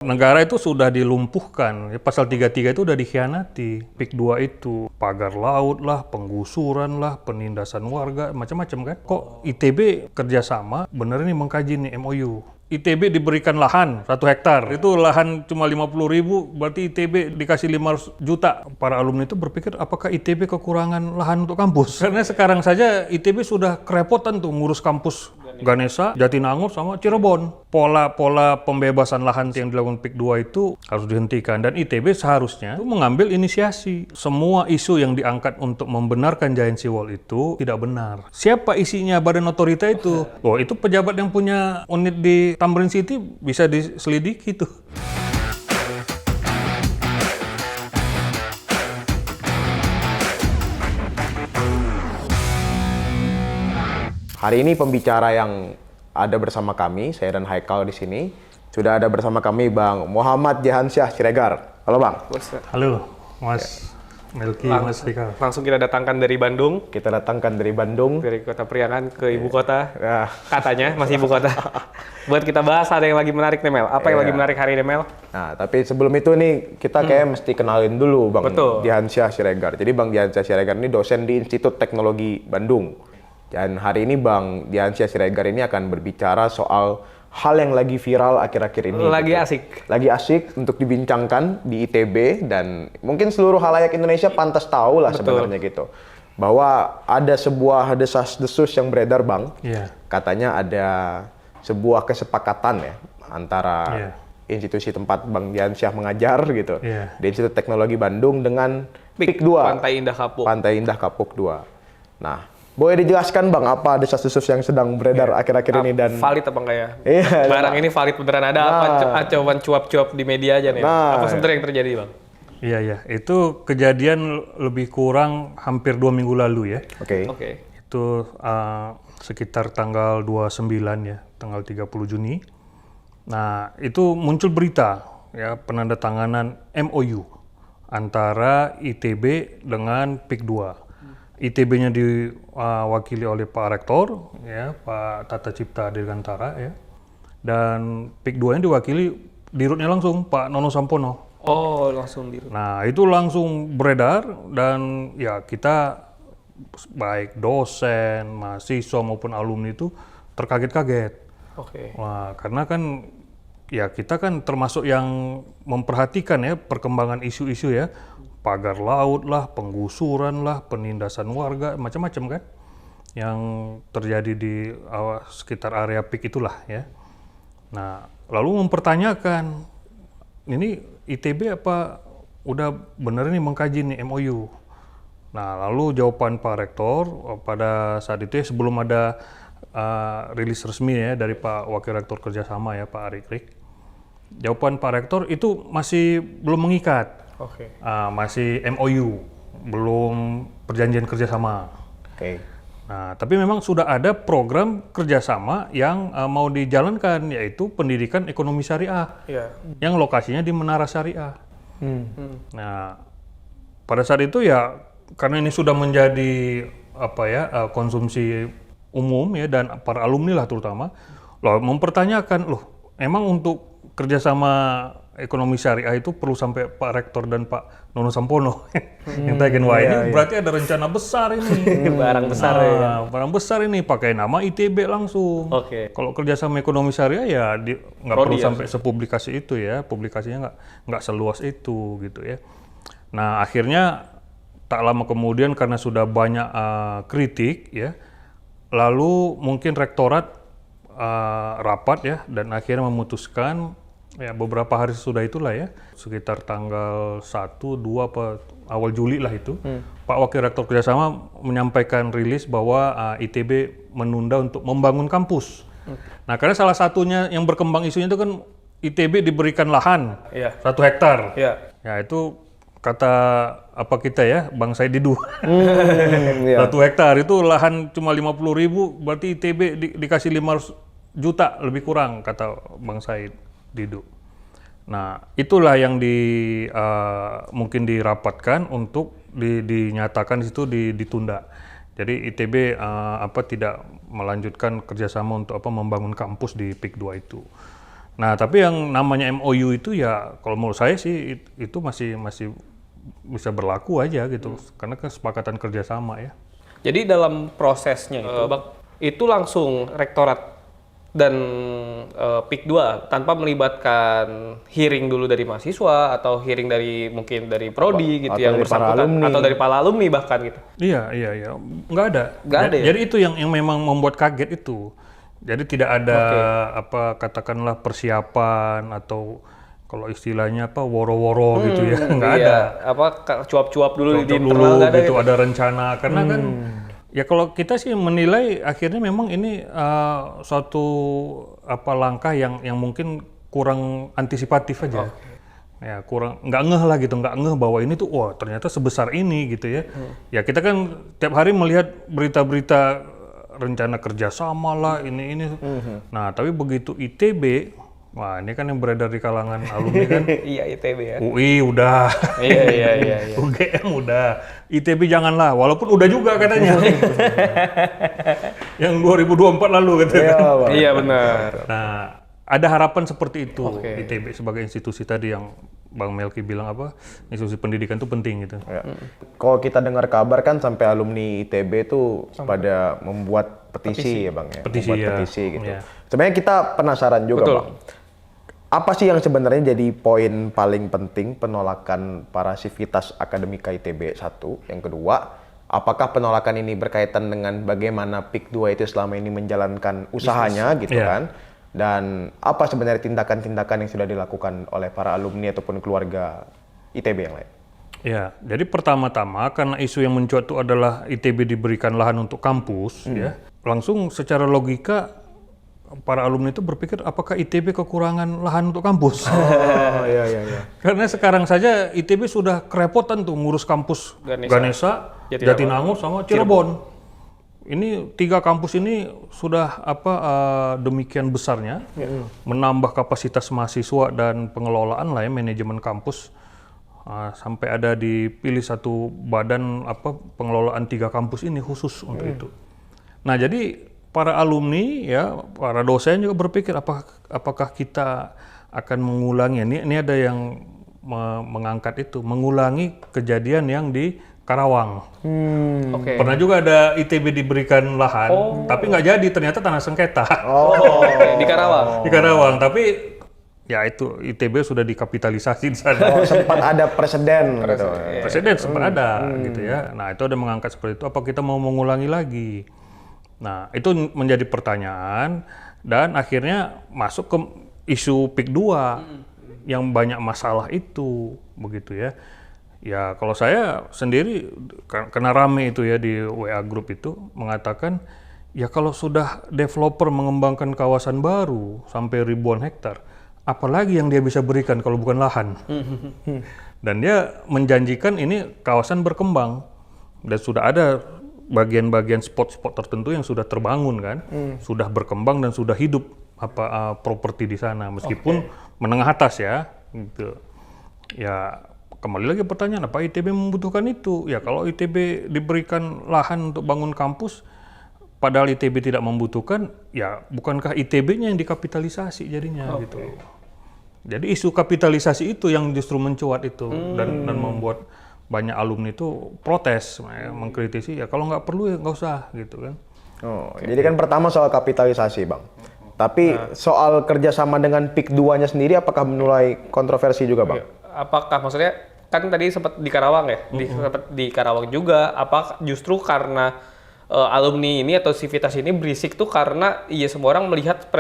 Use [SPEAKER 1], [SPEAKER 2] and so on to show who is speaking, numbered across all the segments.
[SPEAKER 1] Negara itu sudah dilumpuhkan, pasal 33 itu udah dikhianati. PIK 2 itu pagar laut lah, penggusuran lah, penindasan warga, macam-macam kan. Kok ITB kerjasama, bener ini mengkaji nih MOU. ITB diberikan lahan 1 hektar, itu lahan cuma 50.000, berarti ITB dikasih 500 juta. Para alumni itu berpikir apakah ITB kekurangan lahan untuk kampus? Karena sekarang saja ITB sudah kerepotan tuh ngurus kampus Ganesha, Jatinangor, sama Cirebon. Pola pembebasan lahan yang dilakukan PIK 2 itu harus dihentikan. Dan ITB seharusnya mengambil inisiasi. Semua isu yang diangkat untuk membenarkan Giant Sea Wall itu tidak benar. Siapa isinya badan otorita itu? Oh, itu pejabat yang punya unit di Tamrin City, bisa diselidiki tuh.
[SPEAKER 2] Hari ini pembicara yang ada bersama kami, saya dan Haikal di sini, sudah ada bersama kami Bang Muhammad Jahansyah Siregar. Halo Bang.
[SPEAKER 1] Halo Mas Melki, Mas Haikal.
[SPEAKER 3] Langsung kita datangkan dari Bandung.
[SPEAKER 2] Kita datangkan dari Bandung.
[SPEAKER 3] Dari kota Priangan ke ibu kota. Katanya masih ibu kota. Buat kita bahas ada yang lagi menarik nih Mel. Apa yang lagi menarik hari ini Mel?
[SPEAKER 2] Nah, tapi sebelum itu nih, kita kayak mesti kenalin dulu Bang Jahansyah Siregar. Jadi Bang Jahansyah Siregar ini dosen di Institut Teknologi Bandung. Dan hari ini Bang Jahansyah Siregar ini akan berbicara soal hal yang lagi viral akhir-akhir ini.
[SPEAKER 3] Lagi
[SPEAKER 2] gitu.
[SPEAKER 3] asik.
[SPEAKER 2] Lagi asik untuk dibincangkan di ITB, dan mungkin seluruh halayak Indonesia pantas tahu lah sebenarnya gitu. Bahwa ada sebuah desas-desus yang beredar Bang. Katanya ada sebuah kesepakatan ya antara institusi tempat Bang Jahansyah mengajar gitu. Di Institut Teknologi Bandung dengan PIK 2. Pantai Indah Kapuk 2. Nah, boleh dijelaskan Bang, apa desas-desus yang sedang beredar akhir-akhir ini dan
[SPEAKER 3] valid apa enggak ya?
[SPEAKER 2] Iya,
[SPEAKER 3] barang ini valid beneran ada apa cuman cuap-cuap di media aja nih? Apa sebenarnya yang terjadi Bang?
[SPEAKER 1] Iya, itu kejadian lebih kurang hampir 2 minggu lalu ya.
[SPEAKER 2] Oke.
[SPEAKER 1] Itu sekitar tanggal 29 ya, tanggal 30 Juni. Nah, itu muncul berita ya, penandatanganan MOU antara ITB dengan PIK 2. ITB-nya diwakili oleh Pak Rektor, ya, Pak Tata Cipta Dirgantara, ya, dan PIK 2-nya diwakili dirutnya langsung Pak Nono Sampono.
[SPEAKER 3] Oh, langsung dirut.
[SPEAKER 1] Nah, itu langsung beredar, dan ya kita baik dosen, mahasiswa maupun alumni itu terkaget-kaget. Wah, karena kan ya kita kan termasuk yang memperhatikan ya perkembangan isu-isu ya. Pagar laut lah, penggusuran lah, penindasan warga, macam-macam kan yang terjadi di sekitar area PIK itulah ya. Nah, lalu mempertanyakan, ini ITB apa udah bener ini mengkaji nih MOU? Nah, lalu jawaban Pak Rektor pada saat itu ya, sebelum ada rilis resmi ya dari Pak Wakil Rektor Kerjasama ya, Pak Arik. Jawaban Pak Rektor itu masih belum mengikat. Masih MOU, belum perjanjian kerjasama. Nah, tapi memang sudah ada program kerjasama yang mau dijalankan, yaitu pendidikan ekonomi syariah, yang lokasinya di Menara Syariah. Nah, pada saat itu ya, karena ini sudah menjadi konsumsi umum ya, dan para alumni lah terutama, mempertanyakan, emang untuk kerjasama ekonomi syariah itu perlu sampai Pak Rektor dan Pak Nono Sampono yang taken. Wah, ini berarti ada rencana besar ini.
[SPEAKER 3] Barang besar ya.
[SPEAKER 1] Barang besar ini pakai nama ITB langsung. Kalau kerjasama ekonomi syariah ya nggak perlu sampai sepublikasi itu ya, publikasinya nggak seluas itu gitu ya. Nah, akhirnya tak lama kemudian karena sudah banyak kritik ya, lalu mungkin rektorat rapat ya, dan akhirnya memutuskan ya beberapa hari sesudah itulah ya, sekitar tanggal 1, 2 awal Juli lah itu, Pak Wakil Rektor Kerjasama menyampaikan rilis bahwa ITB menunda untuk membangun kampus. Nah, karena salah satunya yang berkembang isunya itu kan ITB diberikan lahan 1 hektar. Ya, itu kata apa kita ya, Bang Said Didu. 1 hektar itu lahan cuma 50.000, berarti ITB dikasih 500 juta lebih kurang, kata Bang Said Didu. Nah, itulah yang mungkin dirapatkan untuk dinyatakan di situ ditunda. Jadi ITB tidak melanjutkan kerjasama untuk membangun kampus di PIK 2 itu. Nah, tapi yang namanya MOU itu ya kalau menurut saya sih itu masih bisa berlaku aja gitu, karena kesepakatan kerjasama ya.
[SPEAKER 3] Jadi dalam prosesnya itu langsung rektorat dan PIK 2 tanpa melibatkan hearing dulu dari mahasiswa atau hearing dari mungkin dari prodi gitu yang bersangkutan atau dari para alumni bahkan gitu.
[SPEAKER 1] Iya, nggak ada. Jadi itu yang memang membuat kaget itu. Jadi tidak ada katakanlah persiapan atau kalau istilahnya woro-woro gitu ya, nggak ada.
[SPEAKER 3] Cuap-cuap dulu di internal nggak ada
[SPEAKER 1] gitu. Ada rencana karena kan ya kalau kita sih menilai akhirnya memang ini suatu langkah yang mungkin kurang antisipatif aja. Ya kurang nggak ngeh lah gitu, nggak ngeh bahwa ini tuh wah ternyata sebesar ini gitu ya. Ya kita kan tiap hari melihat berita-berita rencana kerjasama lah ini. Nah tapi begitu ITB, wah ini kan yang beredar di kalangan alumni kan.
[SPEAKER 3] Iya ITB ya.
[SPEAKER 1] UI udah.
[SPEAKER 3] Iya.
[SPEAKER 1] UGM udah. ITB janganlah, walaupun udah juga katanya. Yang 2024 lalu katanya.
[SPEAKER 3] Iya benar.
[SPEAKER 1] Nah ada harapan seperti itu. ITB sebagai institusi tadi yang Bang Melki bilang institusi pendidikan itu penting gitu.
[SPEAKER 2] Ya. Kalau kita dengar kabar kan sampai alumni ITB itu pada membuat petisi ya Bang ya. Petisi gitu. Ya. Sebenarnya kita penasaran juga Bang. Apa sih yang sebenarnya jadi poin paling penting penolakan para sivitas akademika ITB 1? Yang kedua, apakah penolakan ini berkaitan dengan bagaimana PIK 2 itu selama ini menjalankan usahanya gitu kan? Dan apa sebenarnya tindakan-tindakan yang sudah dilakukan oleh para alumni ataupun keluarga ITB yang lain?
[SPEAKER 1] Ya, jadi pertama-tama karena isu yang mencuat itu adalah ITB diberikan lahan untuk kampus, ya, langsung secara logika para alumni itu berpikir apakah ITB kekurangan lahan untuk kampus?
[SPEAKER 2] Iya.
[SPEAKER 1] Karena sekarang saja ITB sudah kerepotan tuh ngurus kampus Ganesha, Jatinangor sama Cirebon. Ini 3 kampus ini sudah demikian besarnya, menambah kapasitas mahasiswa dan pengelolaan lah ya, manajemen kampus sampai ada dipilih satu badan pengelolaan 3 kampus ini khusus untuk itu. Nah jadi para alumni ya, para dosen juga berpikir apakah kita akan mengulangi ini ada yang mengangkat itu, mengulangi kejadian yang di Karawang. Pernah juga ada ITB diberikan lahan, tapi nggak jadi, ternyata tanah sengketa.
[SPEAKER 3] Di Karawang.
[SPEAKER 1] Di Karawang, tapi ya itu ITB sudah dikapitalisasi di sana.
[SPEAKER 2] Sempat ada presiden gitu.
[SPEAKER 1] Presiden sempat ada gitu ya. Nah itu ada mengangkat seperti itu, apa kita mau mengulangi lagi? Nah itu menjadi pertanyaan dan akhirnya masuk ke isu PIK 2 yang banyak masalah itu begitu ya. Ya kalau saya sendiri kena rame itu ya di WA Group itu mengatakan ya kalau sudah developer mengembangkan kawasan baru sampai ribuan hektar, apalagi yang dia bisa berikan kalau bukan lahan. Dan dia menjanjikan ini kawasan berkembang dan sudah ada bagian-bagian spot-spot tertentu yang sudah terbangun kan, sudah berkembang dan sudah hidup properti di sana meskipun menengah atas ya gitu. Ya kembali lagi pertanyaan, apa ITB membutuhkan itu? Ya kalau ITB diberikan lahan untuk bangun kampus, padahal ITB tidak membutuhkan, ya bukankah ITB-nya yang dikapitalisasi jadinya gitu. Jadi isu kapitalisasi itu yang justru mencuat itu dan membuat banyak alumni itu protes, mengkritisi, ya kalau nggak perlu ya nggak usah gitu kan.
[SPEAKER 2] Jadi kan pertama soal kapitalisasi Bang. Tapi soal kerjasama dengan PIK 2-nya sendiri apakah menuai kontroversi juga Bang?
[SPEAKER 3] Apakah maksudnya kan tadi sempat di Karawang ya, sempat di Karawang juga. Apa justru karena alumni ini atau sivitas ini berisik tuh karena semua orang melihat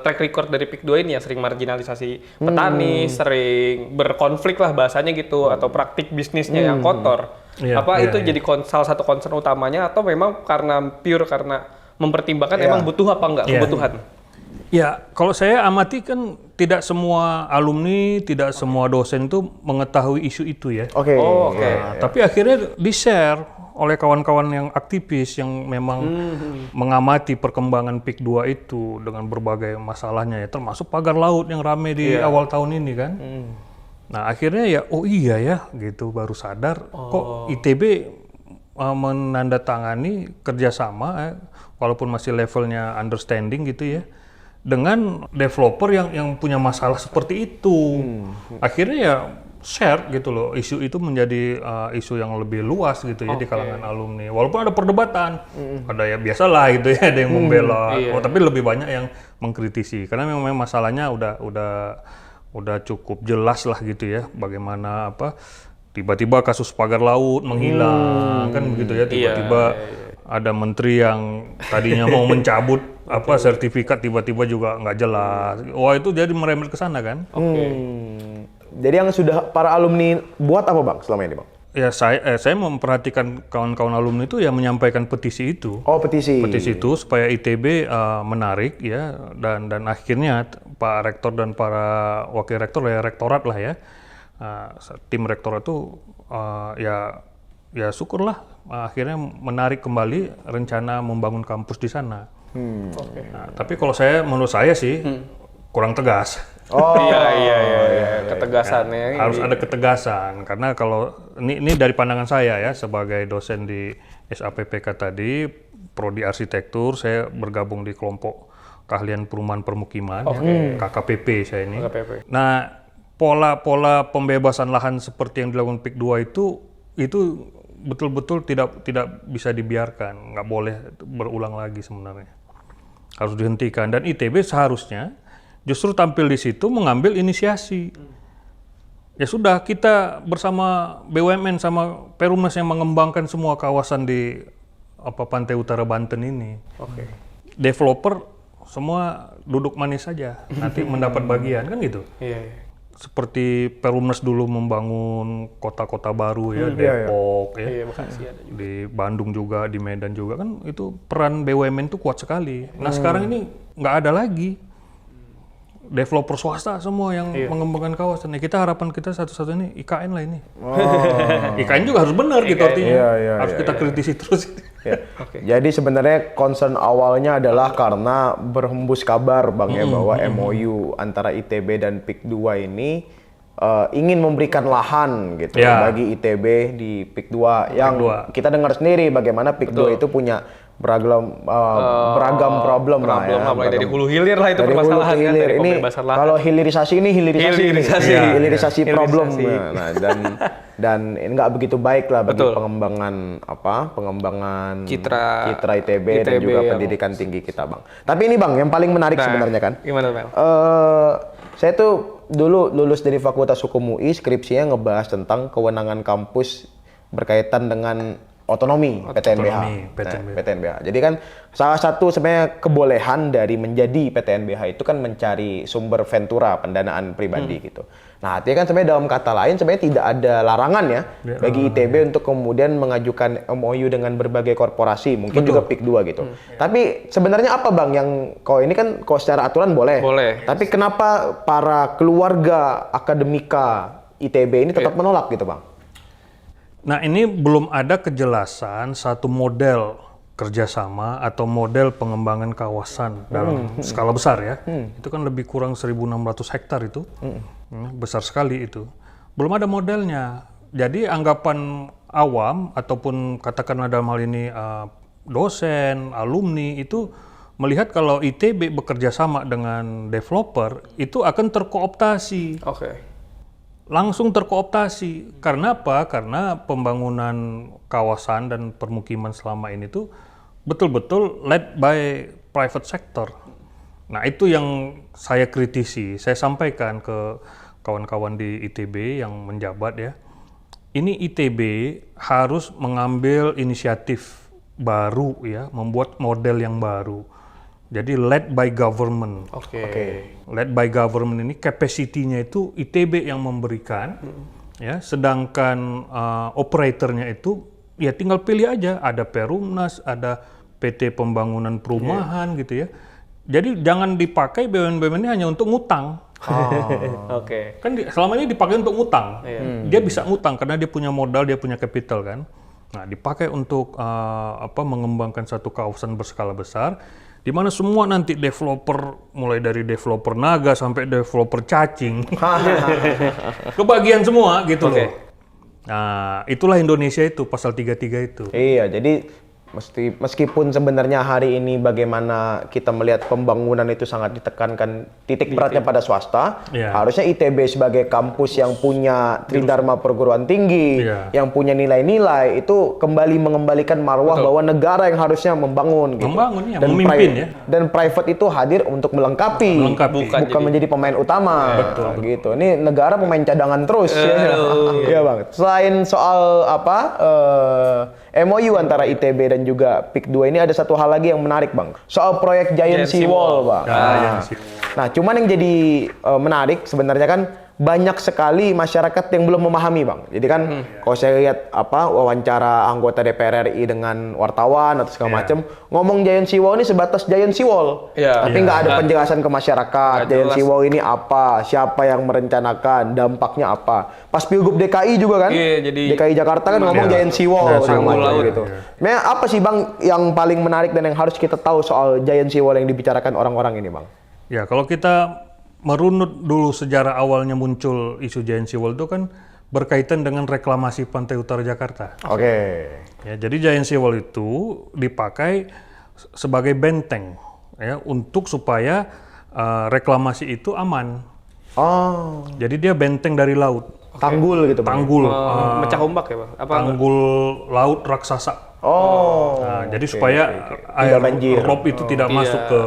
[SPEAKER 3] track record dari PIK 2 ini ya sering marginalisasi petani, sering berkonflik lah bahasanya gitu, atau praktik bisnisnya yang kotor. Itu jadi salah satu concern utamanya atau memang karena mempertimbangkan emang butuh apa enggak kebutuhan?
[SPEAKER 1] Ya, kalau saya amati kan tidak semua alumni, tidak semua dosen itu mengetahui isu itu ya. Tapi akhirnya di-share oleh kawan-kawan yang aktivis yang memang mengamati perkembangan PIK 2 itu dengan berbagai masalahnya ya, termasuk pagar laut yang ramai di awal tahun ini kan. Nah, akhirnya ya iya ya gitu baru sadar kok ITB menandatangani kerjasama walaupun masih levelnya understanding gitu ya. dengan developer yang punya masalah seperti itu. Akhirnya ya share gitu loh, isu itu menjadi isu yang lebih luas gitu ya di kalangan alumni. Walaupun ada perdebatan, ada ya biasalah gitu ya, ada yang membela, tapi lebih banyak yang mengkritisi karena memang masalahnya udah cukup jelas lah gitu ya, bagaimana tiba-tiba kasus pagar laut menghilang kan begitu ya, tiba-tiba ada menteri yang tadinya mau mencabut sertifikat tiba-tiba juga nggak jelas. Wah itu jadi merembet ke sana kan.
[SPEAKER 2] Jadi yang sudah para alumni buat apa Bang selama ini Bang?
[SPEAKER 1] Ya saya memperhatikan kawan-kawan alumni itu ya menyampaikan petisi itu.
[SPEAKER 2] Oh petisi.
[SPEAKER 1] Petisi itu supaya ITB menarik ya dan akhirnya Pak Rektor dan para wakil rektor ya rektorat lah ya. Tim rektorat itu ya syukurlah akhirnya menarik kembali rencana membangun kampus di sana. Nah, tapi kalau menurut saya sih kurang tegas.
[SPEAKER 3] Oh iya. Ketegasannya.
[SPEAKER 1] Harus ada ketegasan karena kalau ini dari pandangan saya ya sebagai dosen di SAPPK tadi, prodi arsitektur, saya bergabung di kelompok keahlian perumahan permukiman, KKPP saya ini.
[SPEAKER 3] KKPP.
[SPEAKER 1] Nah, pola pembebasan lahan seperti yang dilakukan PIK 2 itu betul-betul tidak bisa dibiarkan, nggak boleh berulang lagi sebenarnya. Harus dihentikan dan ITB seharusnya justru tampil di situ mengambil inisiasi. Ya sudah, kita bersama BUMN sama Perumnas yang mengembangkan semua kawasan di pantai utara Banten ini. Developer semua duduk manis saja, nanti mendapat bagian kan gitu. Seperti Perumnas dulu membangun kota-kota baru ya, Depok ya, di Bandung juga, di Medan juga kan itu peran BUMN itu kuat sekali. Nah sekarang ini nggak ada lagi developer swasta semua yang mengembangkan kawasan. Kita harapan kita satu-satunya IKN lah ini. IKN juga harus benar gitu artinya. Harus kita kritisi terus.
[SPEAKER 2] Jadi sebenarnya concern awalnya adalah karena berhembus kabar Bang ya bahwa MOU antara ITB dan PIK 2 ini ingin memberikan lahan gitu bagi ITB di PIK 2 yang kita dengar sendiri bagaimana PIK 2 itu punya beragam problem lah ya.
[SPEAKER 3] Mulai dari hulu hilir lah itu permasalahan kan, dari pembebasan lahan.
[SPEAKER 2] Kalau hilirisasi ini hilirisasi problem. Nah, dan ini nggak begitu baik lah bagi pengembangan citra ITB dan juga pendidikan tinggi kita Bang. Tapi ini Bang yang paling menarik sebenarnya kan.
[SPEAKER 3] Gimana Bang?
[SPEAKER 2] Saya tuh dulu lulus dari Fakultas Hukum UI, skripsinya ngebahas tentang kewenangan kampus berkaitan dengan otonomi PTNBH. Jadi kan salah satu sebenarnya kebolehan dari menjadi PTNBH itu kan mencari sumber ventura pendanaan pribadi gitu. Nah, artinya kan sebenarnya dalam kata lain sebenarnya tidak ada larangan ya bagi ITB untuk kemudian mengajukan MOU dengan berbagai korporasi, mungkin juga PIK 2 gitu. Tapi sebenarnya apa Bang yang ini kan secara aturan boleh. Tapi kenapa para keluarga akademika ITB ini tetap menolak gitu Bang?
[SPEAKER 1] Nah ini belum ada kejelasan satu model kerjasama atau model pengembangan kawasan dalam skala besar ya. Itu kan lebih kurang 1.600 hektar itu, besar sekali itu. Belum ada modelnya. Jadi anggapan awam ataupun katakanlah dalam hal ini dosen, alumni itu melihat kalau ITB bekerja sama dengan developer itu akan terkooptasi. Langsung terkooptasi. Karena apa? Karena pembangunan kawasan dan permukiman selama ini tuh betul-betul led by private sector. Nah itu yang saya kritisi. Saya sampaikan ke kawan-kawan di ITB yang menjabat ya. Ini ITB harus mengambil inisiatif baru ya, membuat model yang baru. Jadi led by government. Led by government ini capacity-nya itu ITB yang memberikan, ya. Sedangkan operatornya itu ya tinggal pilih aja. Ada Perumnas, ada PT Pembangunan Perumahan gitu ya. Jadi jangan dipakai BUMN ini hanya untuk ngutang. Kan selama ini dipakai untuk ngutang. Dia bisa ngutang karena dia punya modal, dia punya capital kan. Nah dipakai untuk mengembangkan satu kawasan berskala besar. Di mana semua nanti developer, mulai dari developer naga sampai developer cacing, kebagian semua gitu loh. Nah, itulah Indonesia itu, pasal 33 itu.
[SPEAKER 2] Iya, jadi Meskipun sebenarnya hari ini bagaimana kita melihat pembangunan itu sangat ditekankan titik beratnya pada swasta, harusnya ITB sebagai kampus yang punya tridharma perguruan tinggi, yang punya nilai-nilai itu kembali mengembalikan marwah bahwa negara yang harusnya membangun gitu.
[SPEAKER 1] Dan memimpin
[SPEAKER 2] dan private itu hadir untuk melengkapi. Bukan menjadi pemain utama. Gitu. Ini negara pemain cadangan terus ya Bang. Selain soal MOU antara ITB dan juga PIK 2 ini ada satu hal lagi yang menarik Bang. Soal proyek Giant Sea Wall, Bang. Nah, cuman yang jadi menarik sebenarnya kan banyak sekali masyarakat yang belum memahami Bang. Jadi kan kalau saya lihat wawancara anggota DPR RI dengan wartawan atau segala macam, ngomong Giant Sea Wall ini sebatas Giant Sea Wall. Tapi nggak ada penjelasan ke masyarakat. Giant Sea Wall ini apa, siapa yang merencanakan, dampaknya apa. Pas Pilgub DKI juga kan, DKI Jakarta kan ngomong Giant Sea Wall gitu. Nah, apa sih Bang yang paling menarik dan yang harus kita tahu soal Giant Sea Wall yang dibicarakan orang-orang ini Bang?
[SPEAKER 1] Ya, kalau kita merunut dulu sejarah awalnya muncul isu Giant Sea Wall itu kan berkaitan dengan reklamasi pantai utara Jakarta. Ya, jadi Giant Sea Wall itu dipakai sebagai benteng ya untuk supaya reklamasi itu aman. Jadi dia benteng dari laut.
[SPEAKER 2] Tanggul gitu Bang.
[SPEAKER 1] Tanggul.
[SPEAKER 3] Mecah ombak ya Bang?
[SPEAKER 1] Tanggul laut raksasa. Jadi supaya air rob itu tidak masuk ke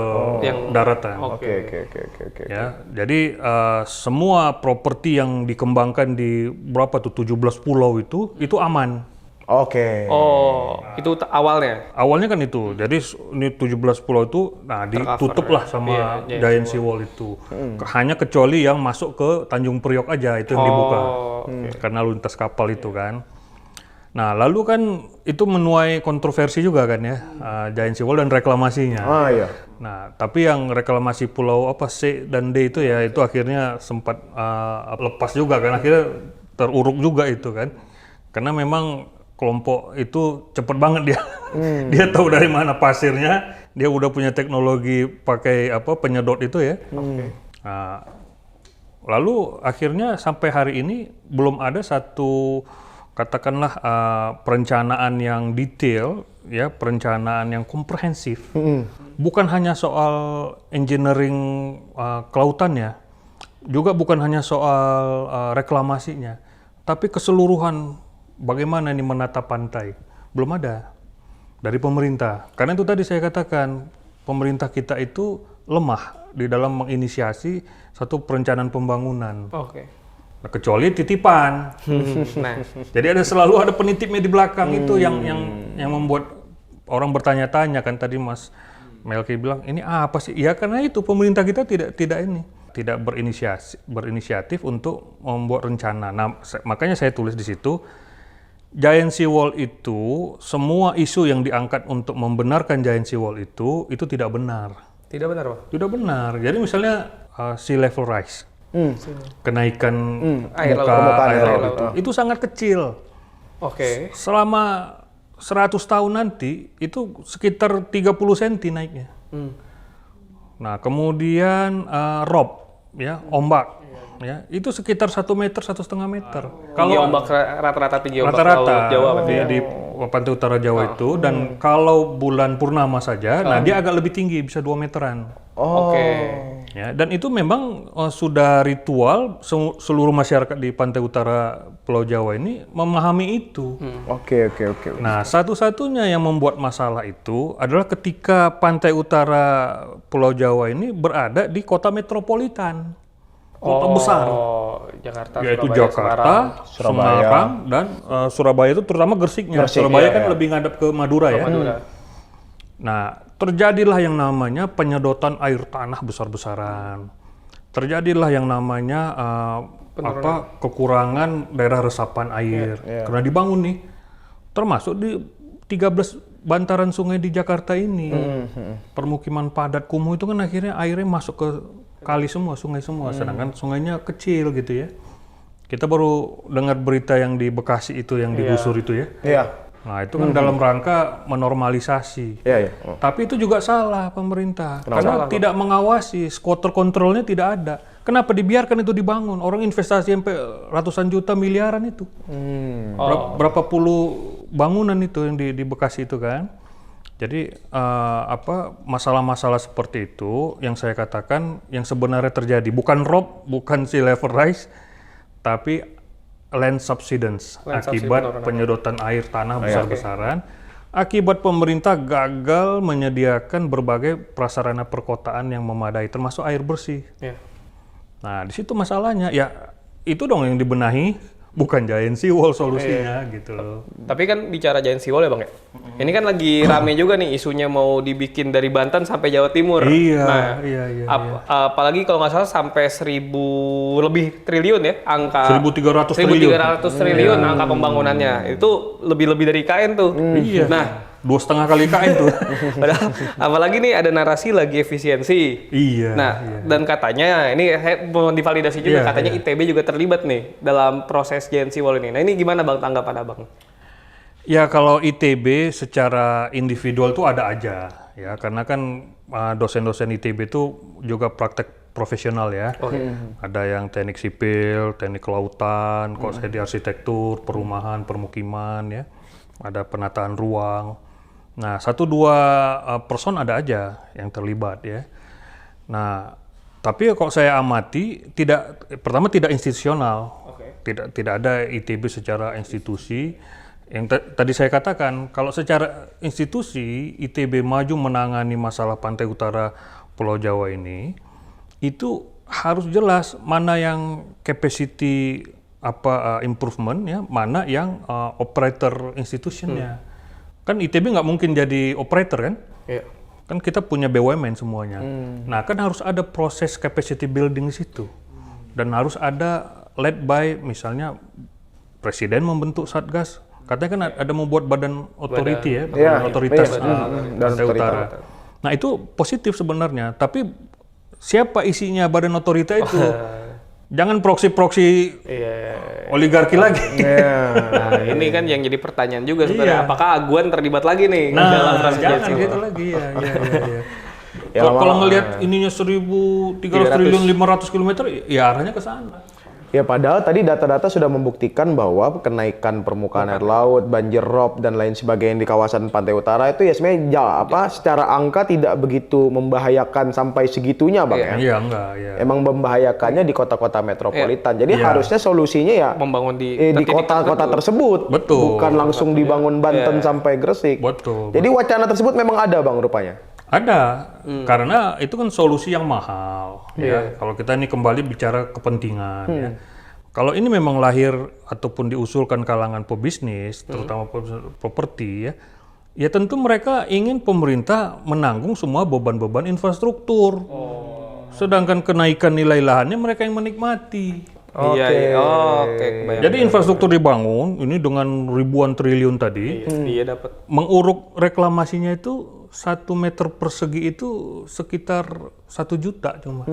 [SPEAKER 1] daratan. Ya, jadi semua properti yang dikembangkan di berapa tuh 17 pulau itu aman.
[SPEAKER 3] Itu awalnya.
[SPEAKER 1] Awalnya kan itu. Jadi ini 17 pulau itu ditutup lah sama Giant Sea Wall itu. Hanya kecuali yang masuk ke Tanjung Priok aja itu yang dibuka. Karena lintas kapal itu kan. Nah, lalu kan itu menuai kontroversi juga kan ya, Giant Sea Wall dan reklamasinya. Nah, tapi yang reklamasi pulau C dan D itu ya, itu akhirnya sempat lepas juga kan, akhirnya teruruk juga itu kan. Karena memang kelompok itu cepet banget dia. Dia tahu dari mana pasirnya, dia udah punya teknologi pakai penyedot itu ya. Nah, lalu akhirnya sampai hari ini belum ada satu katakanlah perencanaan yang detail, ya perencanaan yang komprehensif. Bukan hanya soal engineering kelautannya, juga bukan hanya soal reklamasinya, tapi keseluruhan bagaimana ini menata pantai belum ada dari pemerintah. Karena itu tadi saya katakan pemerintah kita itu lemah di dalam menginisiasi satu perencanaan pembangunan. Nah, kecuali titipan. Jadi selalu ada penitipnya di belakang itu yang membuat orang bertanya-tanya kan tadi Mas Melki bilang ini apa sih? Ya karena itu pemerintah kita tidak berinisiatif untuk membuat rencana. Nah, makanya saya tulis di situ Giant Sea Wall itu semua isu yang diangkat untuk membenarkan Giant Sea Wall itu tidak benar.
[SPEAKER 3] Tidak benar, Pak? Tidak
[SPEAKER 1] benar. Jadi misalnya sea level rise. Kenaikan
[SPEAKER 3] air laut
[SPEAKER 1] itu sangat kecil. Selama 100 tahun nanti itu sekitar 30 cm naiknya. Nah, kemudian rob ya, ombak ya, itu sekitar 1 meter, 1,5 meter.
[SPEAKER 3] Kalau ombak rata-rata tinggi ombak
[SPEAKER 1] laut
[SPEAKER 3] Jawa
[SPEAKER 1] di pantai utara Jawa itu, dan kalau bulan purnama saja, nah dia agak lebih tinggi, bisa 2 meteran. Ya, dan itu memang sudah ritual seluruh masyarakat di pantai utara Pulau Jawa ini memahami itu. Nah, satu-satunya yang membuat masalah itu adalah ketika pantai utara Pulau Jawa ini berada di kota metropolitan, kota besar. Yaitu Jakarta, Semarang, dan Surabaya itu terutama Gersiknya. Surabaya kan lebih ngadep ke Madura ya. Nah, terjadilah yang namanya penyedotan air tanah besar-besaran. Terjadilah yang namanya kekurangan daerah resapan air. Karena dibangun nih, termasuk di 13 bantaran sungai di Jakarta ini. Permukiman padat kumuh itu kan akhirnya airnya masuk ke kali semua, sungai semua. Sedangkan sungainya kecil gitu ya. Kita baru dengar berita yang di Bekasi itu yang digusur itu ya. Nah, itu kan dalam rangka menormalisasi. Tapi itu juga salah pemerintah. Karena tidak mengawasi, squatter controlnya tidak ada. Kenapa dibiarkan itu dibangun? Orang investasi sampai ratusan juta, miliaran itu. Berapa puluh bangunan itu yang di Bekasi itu kan. Jadi masalah-masalah seperti itu yang saya katakan yang sebenarnya terjadi bukan rob, bukan sea level rise, tapi land subsidence akibat penyedotan air tanah besar-besaran, akibat pemerintah gagal menyediakan berbagai prasarana perkotaan yang memadai, termasuk air bersih. Nah, di situ masalahnya, ya itu dong yang dibenahi. Bukan giant seawall solusinya gitu loh.
[SPEAKER 3] Tapi kan bicara giant seawall ya Bang ya. Ini kan lagi rame juga nih isunya mau dibikin dari Banten sampai Jawa Timur.
[SPEAKER 1] Iya,
[SPEAKER 3] nah,
[SPEAKER 1] iya.
[SPEAKER 3] Apalagi kalau nggak salah sampai 1.000 lebih triliun ya angka.
[SPEAKER 1] 1.300 triliun.
[SPEAKER 3] 1.300 triliun angka pembangunannya. Itu lebih dari IKN tuh.
[SPEAKER 1] Iya.
[SPEAKER 3] Nah,
[SPEAKER 1] 2,5 kali IKN tuh.
[SPEAKER 3] Padahal apalagi nih ada narasi lagi efisiensi.
[SPEAKER 1] Iya.
[SPEAKER 3] Nah, dan katanya ini mau divalidasi juga katanya ITB juga terlibat nih dalam proses giant seawall ini. Nah, ini gimana Bang tanggapan Abang?
[SPEAKER 1] Ya kalau ITB secara individual tuh ada aja ya, karena kan dosen-dosen ITB itu juga praktek profesional ya. Ada yang teknik sipil, teknik kelautan, kalau saya di arsitektur, perumahan, permukiman ya. Ada penataan ruang. Nah, 1-2 person ada aja yang terlibat ya. Nah, tapi kalau saya amati pertama tidak institusional. Tidak ada ITB secara institusi. Yang tadi saya katakan, kalau secara institusi ITB maju menangani masalah pantai utara Pulau Jawa ini, itu harus jelas mana yang capacity improvement ya, mana yang operator institutionnya. Kan ITB nggak mungkin jadi operator kan? Kan kita punya BUMN semuanya. Nah, kan harus ada proses capacity building di situ. Dan harus ada led by misalnya presiden membentuk satgas. Katanya kan ada membuat badan authority badan otoritas Pantai Utara. Nah, itu positif sebenarnya, tapi siapa isinya badan otorita itu? Jangan proksi-proksi oligarki lagi.
[SPEAKER 3] Nah, ini kan yang jadi pertanyaan juga sebenarnya. Apakah Aguan terlibat lagi nih dalam
[SPEAKER 1] jangan gitu lagi ya. Kalau ngelihat ininya 1.300 triliun 500 km, ya arahnya ke sana.
[SPEAKER 2] Ya padahal tadi data-data sudah membuktikan bahwa kenaikan permukaan air laut, banjir rob dan lain sebagainya di kawasan pantai utara itu ya sebenarnya secara angka tidak begitu membahayakan sampai segitunya Bang ya.
[SPEAKER 1] Iya enggak ya.
[SPEAKER 2] Emang membahayakannya di kota-kota metropolitan. Jadi harusnya solusinya ya
[SPEAKER 3] membangun di
[SPEAKER 2] kota-kota tersebut.
[SPEAKER 1] Betul.
[SPEAKER 2] Bukan langsung dibangun Banten sampai Gresik.
[SPEAKER 1] Betul.
[SPEAKER 2] Jadi wacana tersebut memang ada Bang rupanya.
[SPEAKER 1] Ada, karena itu kan solusi yang mahal. Ya. Kalau kita ini kembali bicara kepentingan. Ya. Kalau ini memang lahir ataupun diusulkan kalangan pebisnis, terutama properti, ya tentu mereka ingin pemerintah menanggung semua beban-beban infrastruktur. Sedangkan kenaikan nilai lahannya mereka yang menikmati. Jadi infrastruktur dibangun ini dengan ribuan triliun tadi,
[SPEAKER 3] dapat.
[SPEAKER 1] Menguruk reklamasinya itu 1 meter persegi itu sekitar 1 juta cuma.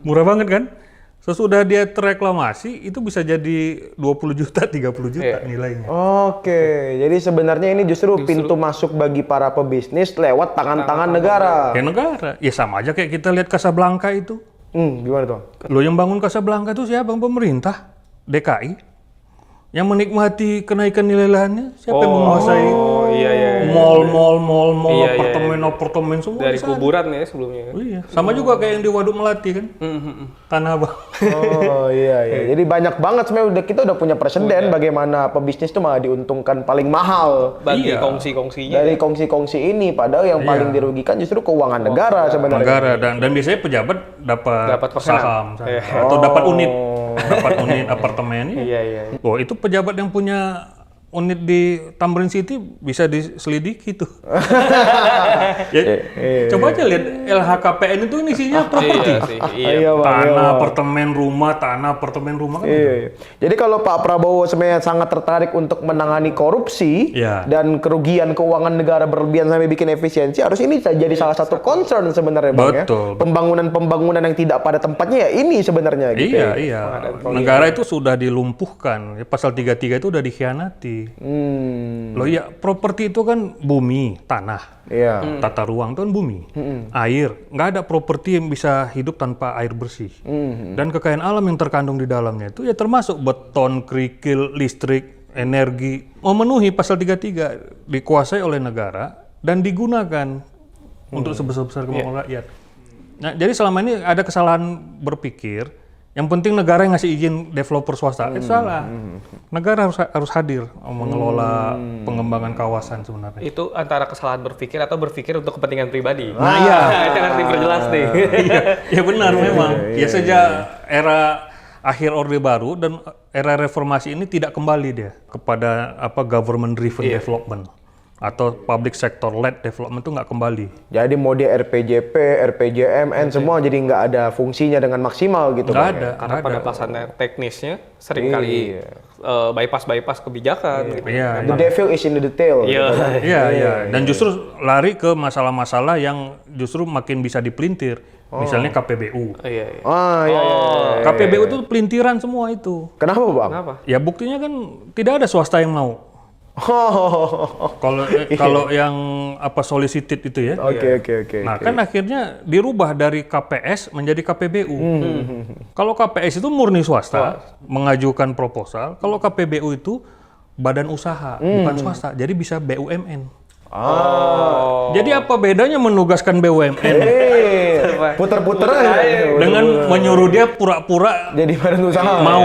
[SPEAKER 1] Murah banget kan? Sesudah dia tereklamasi itu bisa jadi 20 juta, 30 juta nilainya.
[SPEAKER 2] Jadi sebenarnya ini justru pintu masuk bagi para pebisnis lewat tangan-tangan negara.
[SPEAKER 1] Ya negara, ya sama aja kayak kita lihat Casablanca itu.
[SPEAKER 2] Gimana tuh?
[SPEAKER 1] Lo yang bangun Casablanca itu siapa? Pemerintah DKI. Yang menikmati kenaikan nilai lahannya siapa yang menguasai mall, apartemen semua
[SPEAKER 3] dari kuburan ya sebelumnya.
[SPEAKER 1] Iya, sama juga kayak yang di Waduk Melati kan, Tanah Abang.
[SPEAKER 2] Jadi banyak banget sebenarnya kita udah punya presiden bagaimana pebisnis itu malah diuntungkan paling mahal
[SPEAKER 3] bagi kongsi-kongsinya.
[SPEAKER 2] Dari kongsi-kongsi ini, padahal yang paling dirugikan justru keuangan negara sebenarnya.
[SPEAKER 1] Negara dan biasanya pejabat dapat saham atau dapat unit apartemen. Oh itu pejabat yang punya unit di Tamrin City bisa diselidiki tuh. Coba aja lihat LHKPN itu isinya properti. Tanah, apartemen, rumah kan.
[SPEAKER 2] Jadi kalau Pak Prabowo sebenarnya sangat tertarik untuk menangani korupsi dan kerugian keuangan negara berlebihan sampai bikin efisiensi, harus ini jadi salah satu concern sebenarnya Bang ya. Pembangunan yang tidak pada tempatnya ya ini sebenarnya gitu.
[SPEAKER 1] Iya. Negara itu sudah dilumpuhkan. Pasal 33 itu udah dikhianati. Loh ya, properti itu kan bumi, tanah, tata ruang itu kan bumi, air. Nggak ada properti yang bisa hidup tanpa air bersih. Dan kekayaan alam yang terkandung di dalamnya itu ya termasuk beton, kerikil, listrik, energi memenuhi pasal 33 dikuasai oleh negara dan digunakan untuk sebesar-besar kemauan rakyat. Nah, jadi selama ini ada kesalahan berpikir, yang penting negara yang ngasih izin developer swasta. Itu salah. Negara harus hadir mengelola pengembangan kawasan sebenarnya.
[SPEAKER 3] Itu antara kesalahan berpikir atau berpikir untuk kepentingan pribadi.
[SPEAKER 1] Nah, iya.
[SPEAKER 3] Itu harus diperjelas nih.
[SPEAKER 1] Ya benar memang. Ya sejak era akhir Orde Baru dan era reformasi ini tidak kembali dia kepada government driven development atau public sector led development itu nggak kembali.
[SPEAKER 2] Jadi mode RPJP, RPJMN semua jadi nggak ada fungsinya dengan maksimal gitu.
[SPEAKER 1] Nggak ada.
[SPEAKER 3] Karena pada pelaksanaan teknisnya seringkali bypass kebijakan. Gitu.
[SPEAKER 1] Iya.
[SPEAKER 2] The devil is in the detail.
[SPEAKER 1] Iya. Dan justru lari ke masalah-masalah yang justru makin bisa dipelintir. Misalnya KPBU.
[SPEAKER 3] Iya.
[SPEAKER 1] KPBU itu pelintiran semua itu.
[SPEAKER 2] Kenapa, Bang?
[SPEAKER 3] Kenapa?
[SPEAKER 1] Ya buktinya kan tidak ada swasta yang mau. Kalau yang solicited itu ya.
[SPEAKER 2] Oke.
[SPEAKER 1] Nah, kan akhirnya dirubah dari KPS menjadi KPBU. Kalau KPS itu murni swasta, mengajukan proposal. Kalau KPBU itu badan usaha, bukan swasta. Jadi bisa BUMN. Jadi apa bedanya menugaskan BUMN?
[SPEAKER 2] Puter-puter
[SPEAKER 1] dengan menyuruh dia pura-pura
[SPEAKER 2] jadi badan usaha
[SPEAKER 1] mau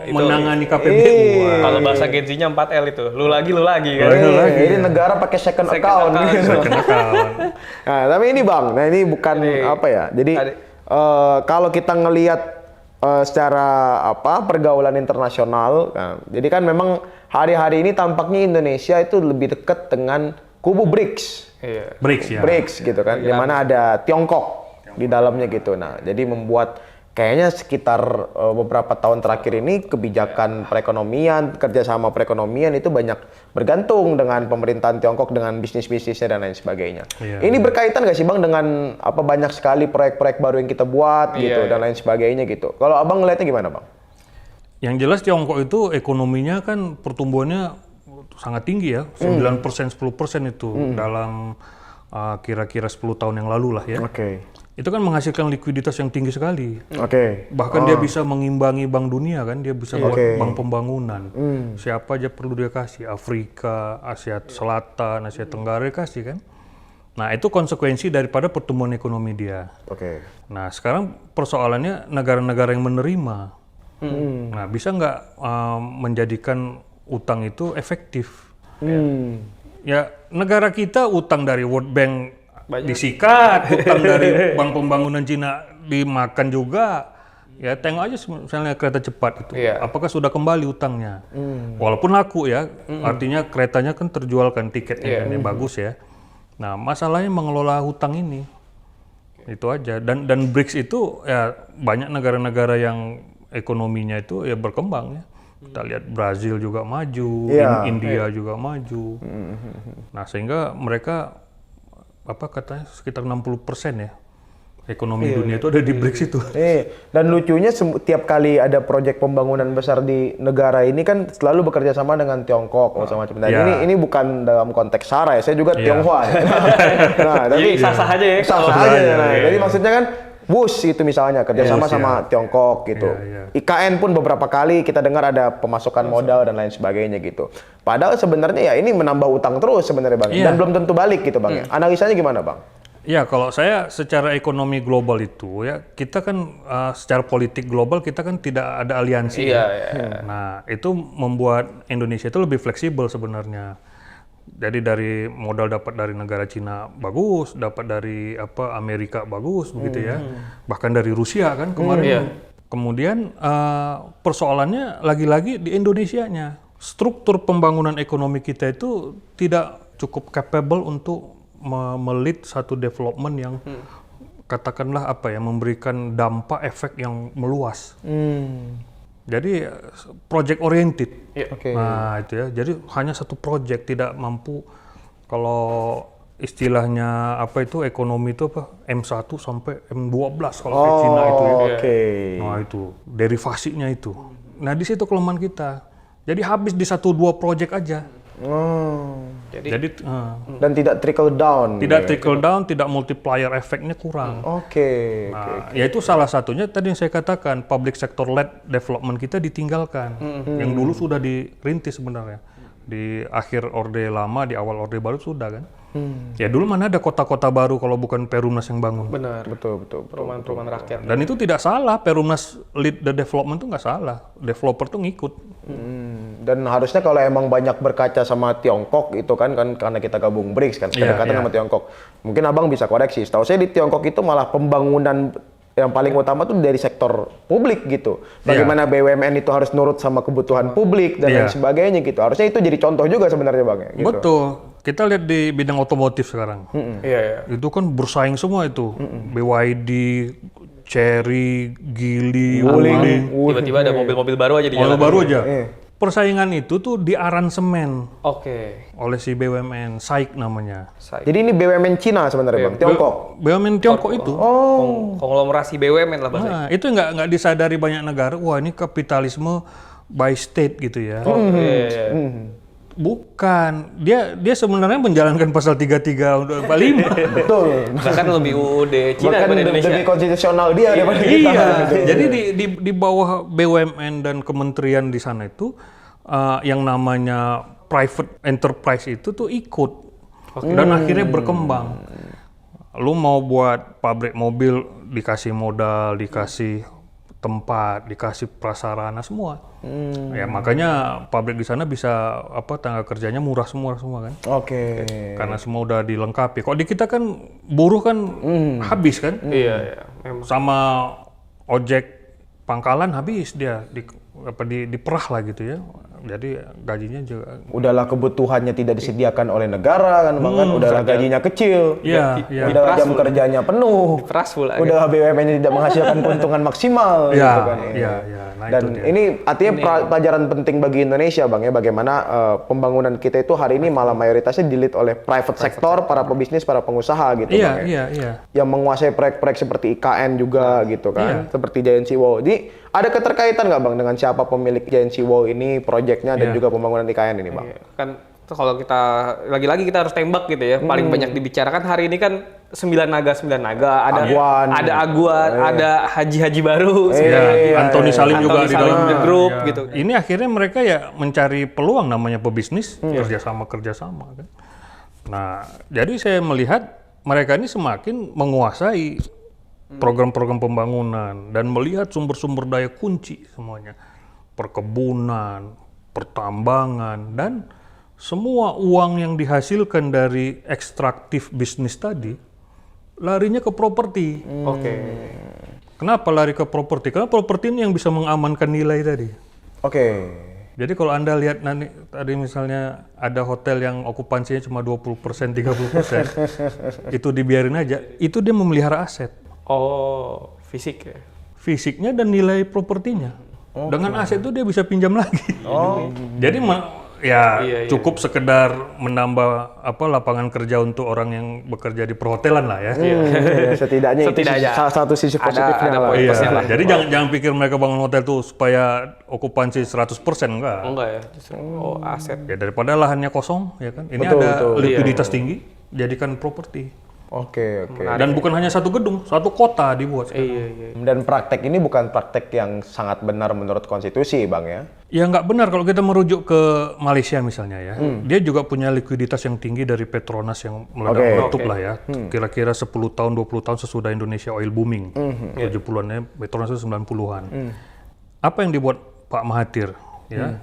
[SPEAKER 1] menangani KPBU.
[SPEAKER 3] Kalau bahasa Gen-Z-nya 4L itu, lu lagi kan.
[SPEAKER 2] Jadi negara pakai second account. Nah, tapi ini Bang, ini bukan apa ya. Jadi kalau kita ngelihat secara pergaulan internasional, jadi kan memang hari-hari ini tampaknya Indonesia itu lebih dekat dengan kubu BRICS. BRICS gitu kan. Di mana ada Tiongkok di dalamnya gitu. Nah, jadi membuat kayaknya sekitar beberapa tahun terakhir ini kebijakan perekonomian, kerjasama perekonomian itu banyak bergantung dengan pemerintahan Tiongkok dengan bisnisnya dan lain sebagainya. Ini berkaitan nggak sih Bang dengan banyak sekali proyek-proyek baru yang kita buat gitu dan lain sebagainya gitu. Kalau Abang ngeliatnya gimana Bang?
[SPEAKER 1] Yang jelas Tiongkok itu ekonominya kan pertumbuhannya sangat tinggi ya, 9%, 10% itu dalam kira-kira 10 tahun yang lalu lah ya. Itu kan menghasilkan likuiditas yang tinggi sekali. Bahkan dia bisa mengimbangi Bank Dunia kan, dia bisa buat bank pembangunan. Siapa aja perlu dia kasih, Afrika, Asia Selatan, Asia Tenggara dia kasih kan. Nah itu konsekuensi daripada pertumbuhan ekonomi dia. Nah sekarang persoalannya negara-negara yang menerima. Nah bisa nggak menjadikan utang itu efektif? Ya negara kita utang dari World Bank disikat, utang dari Bank Pembangunan Cina dimakan juga. Ya tengok aja misalnya kereta cepat itu, apakah sudah kembali utangnya? Walaupun laku ya, artinya keretanya kan terjualkan tiketnya kan, bagus ya. Nah masalahnya mengelola hutang ini, itu aja. Dan BRICS itu ya banyak negara-negara yang ekonominya itu ya berkembang ya. Kita lihat Brazil juga maju, India juga maju. Nah sehingga mereka katanya sekitar 60% ya ekonomi dunia itu ada di BRICS itu.
[SPEAKER 2] Dan lucunya tiap kali ada proyek pembangunan besar di negara ini kan selalu bekerja sama dengan Tiongkok macam-macam. Nah ini bukan dalam konteks SARA ya, saya juga Tionghoa. Nah tapi
[SPEAKER 3] sah-sah aja ya.
[SPEAKER 2] Sah-sah aja. Nah, jadi maksudnya kan WUS itu misalnya kerjasama sama Tiongkok gitu. IKN pun beberapa kali kita dengar ada pemasukan modal dan lain sebagainya gitu. Padahal sebenarnya ya ini menambah utang terus sebenarnya Bang. Dan belum tentu balik gitu Bang. Analisanya gimana Bang?
[SPEAKER 1] Ya kalau saya secara ekonomi global itu ya kita kan secara politik global kita kan tidak ada aliansi. Nah itu membuat Indonesia itu lebih fleksibel sebenarnya. Jadi dari modal dapat dari negara Cina bagus, dapat dari Amerika bagus begitu ya. Bahkan dari Rusia kan kemarin. Kemudian persoalannya lagi-lagi di Indonesianya. Struktur pembangunan ekonomi kita itu tidak cukup capable untuk melit satu development yang katakanlah memberikan dampak efek yang meluas. Jadi project oriented. Nah itu ya. Jadi hanya satu project tidak mampu. Kalau istilahnya ekonomi itu M1 sampai M12 kalau ke Cina itu ya. Nah itu derivasinya itu. Nah di situ kelemahan kita. Jadi habis di 1-2 project aja.
[SPEAKER 2] Jadi dan tidak trickle down.
[SPEAKER 1] Tidak trickle down, tidak multiplier efeknya kurang. Ya itu salah satunya tadi yang saya katakan, public sector led development kita ditinggalkan. Yang dulu sudah dirintis sebenarnya. Di akhir Orde Lama, di awal Orde Baru sudah kan. Ya dulu mana ada kota-kota baru kalau bukan Perumnas yang bangun.
[SPEAKER 3] Benar.
[SPEAKER 2] Betul.
[SPEAKER 3] Perumahan-perumahan rakyat.
[SPEAKER 1] Dan itu tidak salah, Perumnas lead the development itu nggak salah. Developer tuh ngikut.
[SPEAKER 2] Dan harusnya kalau emang banyak berkaca sama Tiongkok itu kan karena kita gabung BRICS kan, kedekatan sama Tiongkok. Mungkin Abang bisa koreksi. Setahu saya di Tiongkok itu malah pembangunan yang paling utama tuh dari sektor publik gitu. Bagaimana BUMN itu harus nurut sama kebutuhan publik dan lain sebagainya gitu. Harusnya itu jadi contoh juga sebenarnya Bang ya. Gitu.
[SPEAKER 1] Betul. Kita lihat di bidang otomotif sekarang. Itu kan bersaing semua itu. BYD, Chery, Geely, Wuling.
[SPEAKER 3] Tiba-tiba ada mobil-mobil baru aja di jalan.
[SPEAKER 1] Mobil baru aja. Persaingan itu tuh di aransemen
[SPEAKER 3] Oke.
[SPEAKER 1] oleh si BUMN, SAIC namanya.
[SPEAKER 2] Jadi ini BUMN Cina sebenarnya Bang, Tiongkok.
[SPEAKER 1] BUMN Tiongkok itu.
[SPEAKER 3] Konglomerasi BUMN lah bahasanya.
[SPEAKER 1] Nah, itu nggak disadari banyak negara. Wah, ini kapitalisme by state gitu ya. Bukan, dia sebenarnya menjalankan pasal 33 untuk 45.
[SPEAKER 2] Betul.
[SPEAKER 3] Bahkan lebih UUD Cina
[SPEAKER 2] Bahkan
[SPEAKER 3] daripada Indonesia.
[SPEAKER 2] lebih konstitusional dia daripada kita.
[SPEAKER 1] Iya, jadi di bawah BUMN dan kementerian di sana itu yang namanya private enterprise itu tuh ikut dan akhirnya berkembang. Lu mau buat pabrik mobil dikasih modal, dikasih tempat, dikasih prasarana semua. Ya makanya pabrik di sana bisa tenaga kerjanya murah semua kan. Karena semua udah dilengkapi. Kalau di kita kan buruh kan habis kan.
[SPEAKER 3] Iya.
[SPEAKER 1] Sama ojek pangkalan habis dia diperah lah gitu ya. Jadi gajinya juga
[SPEAKER 2] udahlah kebutuhannya tidak disediakan oleh negara kan Bang kan, udahlah gajinya kecil. Udah jam kerjanya penuh. Udah BUMN tidak menghasilkan keuntungan maksimal gitu kan.
[SPEAKER 1] Nah,
[SPEAKER 2] dan ini artinya pelajaran penting bagi Indonesia Bang ya, bagaimana pembangunan kita itu hari ini malah mayoritasnya dilihat oleh private sector, para pebisnis, para pengusaha gitu Bang ya. Yang menguasai proyek-proyek seperti IKN juga gitu kan, seperti Giant Sea Wall. Jadi ada keterkaitan nggak Bang dengan siapa pemilik Giant Sea Wall ini, proyeknya dan juga pembangunan IKN ini Bang?
[SPEAKER 3] Kan kalau kita lagi-lagi kita harus tembak gitu ya. Paling banyak dibicarakan hari ini kan 9 naga, ada Aguan, ada haji-haji baru,
[SPEAKER 1] Anthony Salim juga di dalam
[SPEAKER 3] grup gitu.
[SPEAKER 1] Ini akhirnya mereka ya mencari peluang namanya pebisnis, kerjasama kan. Nah, jadi saya melihat mereka ini semakin menguasai program-program pembangunan dan melihat sumber-sumber daya kunci semuanya. Perkebunan, pertambangan, dan semua uang yang dihasilkan dari ekstraktif bisnis tadi larinya ke properti. Kenapa lari ke properti? Karena properti ini yang bisa mengamankan nilai tadi. Jadi kalau Anda lihat nanti tadi misalnya ada hotel yang okupansinya cuma 20%, 30%, itu dibiarin aja, itu dia memelihara aset.
[SPEAKER 3] Fisik ya?
[SPEAKER 1] Fisiknya dan nilai propertinya. Dengan aset itu dia bisa pinjam lagi. Jadi cukup sekedar menambah lapangan kerja untuk orang yang bekerja di perhotelan lah ya.
[SPEAKER 2] Setidaknya itu salah satu sisi positifnya lah.
[SPEAKER 1] Jadi jangan pikir mereka bangun hotel tuh supaya okupansi 100%, enggak.
[SPEAKER 3] Enggak ya. Aset.
[SPEAKER 1] Ya daripada lahannya kosong ya kan. Ini ada likuiditas tinggi, jadikan properti. Dan bukan hanya satu gedung, satu kota dibuat.
[SPEAKER 2] Dan praktek ini bukan praktek yang sangat benar menurut konstitusi, Bang ya?
[SPEAKER 1] Ya nggak benar kalau kita merujuk ke Malaysia misalnya ya. Dia juga punya likuiditas yang tinggi dari Petronas yang meledak-meletup lah ya. Kira-kira 10 tahun, 20 tahun sesudah Indonesia oil booming. 70-an ya, Petronas itu 90-an. Apa yang dibuat Pak Mahathir? Ya,